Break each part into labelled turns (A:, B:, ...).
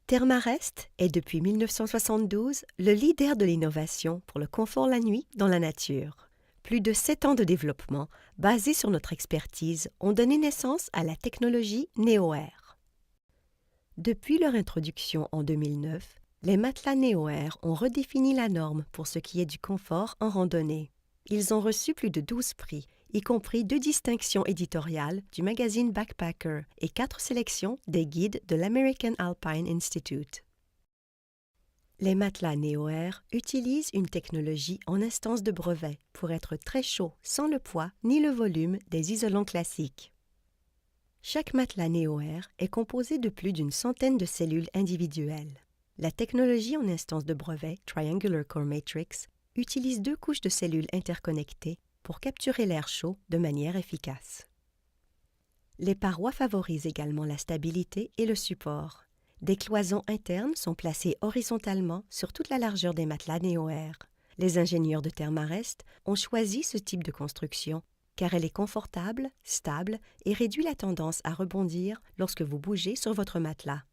A: Thermarest est depuis 1972 le leader de l'innovation pour le confort la nuit dans la nature. Plus de 7 ans de développement basés sur notre expertise ont donné naissance à la technologie NeoAir. Depuis leur introduction en 2009, les matelas NeoAir ont redéfini la norme pour ce qui est du confort en randonnée. Ils ont reçu plus de 12 prix, y compris 2 distinctions éditoriales du magazine Backpacker et 4 sélections des guides de l'American Alpine Institute. Les matelas NeoAir utilisent une technologie en instance de brevet pour être très chauds sans le poids ni le volume des isolants classiques. Chaque matelas NeoAir est composé de plus d'une centaine de cellules individuelles. La technologie en instance de brevet Triangular Core Matrix utilise 2 couches de cellules interconnectées pour capturer l'air chaud de manière efficace. Les parois favorisent également la stabilité et le support. Des cloisons internes sont placées horizontalement sur toute la largeur des matelas NeoAir. Les ingénieurs de Thermarest ont choisi ce type de construction car elle est confortable, stable et réduit la tendance à rebondir lorsque vous bougez sur votre matelas.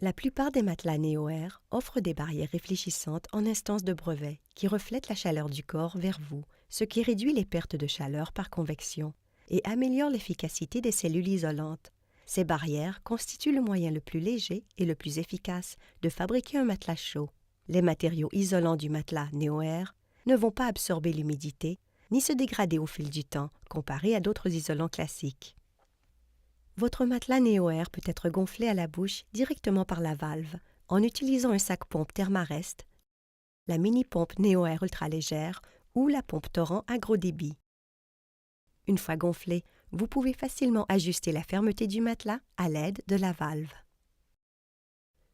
A: La plupart des matelas NeoAir offrent des barrières réfléchissantes en instance de brevet qui reflètent la chaleur du corps vers vous, ce qui réduit les pertes de chaleur par convection et améliore l'efficacité des cellules isolantes. Ces barrières constituent le moyen le plus léger et le plus efficace de fabriquer un matelas chaud. Les matériaux isolants du matelas NeoAir ne vont pas absorber l'humidité ni se dégrader au fil du temps comparé à d'autres isolants classiques. Votre matelas NeoAir peut être gonflé à la bouche directement par la valve en utilisant un sac-pompe Thermarest, la mini-pompe NeoAir ultra-légère ou la pompe Torrent à gros débit. Une fois gonflé, vous pouvez facilement ajuster la fermeté du matelas à l'aide de la valve.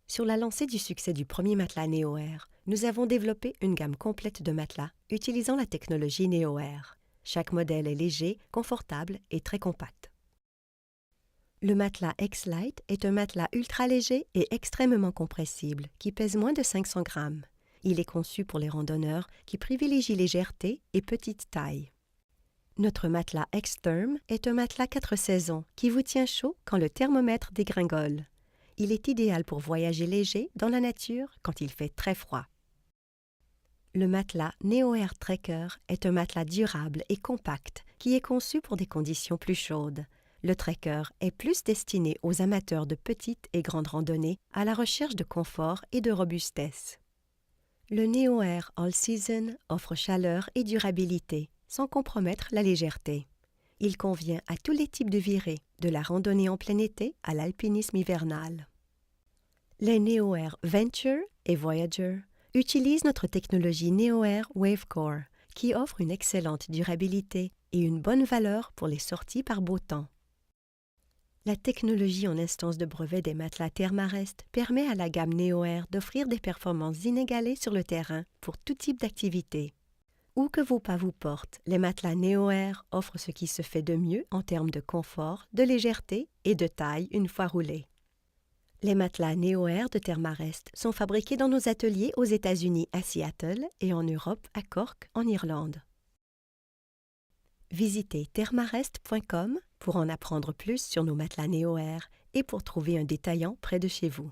A: Sur la lancée du succès du premier matelas NeoAir, nous avons développé une gamme complète de matelas utilisant la technologie NeoAir. Chaque modèle est léger, confortable et très compact. Le matelas X-Lite est un matelas ultra léger et extrêmement compressible qui pèse moins de 500 grammes. Il est conçu pour les randonneurs qui privilégient légèreté et petite taille. Notre matelas X-Therm est un matelas 4 saisons qui vous tient chaud quand le thermomètre dégringole. Il est idéal pour voyager léger dans la nature quand il fait très froid. Le matelas NeoAir Trekker est un matelas durable et compact qui est conçu pour des conditions plus chaudes. Le Trekker est plus destiné aux amateurs de petites et grandes randonnées à la recherche de confort et de robustesse. Le NeoAir All Season offre chaleur et durabilité sans compromettre la légèreté. Il convient à tous les types de virées, de la randonnée en plein été à l'alpinisme hivernal. Les NeoAir Venture et Voyager utilisent notre technologie NeoAir WaveCore qui offre une excellente durabilité et une bonne valeur pour les sorties par beau temps. La technologie en instance de brevet des matelas Thermarest permet à la gamme NeoAir d'offrir des performances inégalées sur le terrain pour tout type d'activité. Où que vos pas vous portent, les matelas NeoAir offrent ce qui se fait de mieux en termes de confort, de légèreté et de taille une fois roulés. Les matelas NeoAir de Thermarest sont fabriqués dans nos ateliers aux États-Unis à Seattle et en Europe à Cork en Irlande. Visitez thermarest.com pour en apprendre plus sur nos matelas NeoAir et pour trouver un détaillant près de chez vous.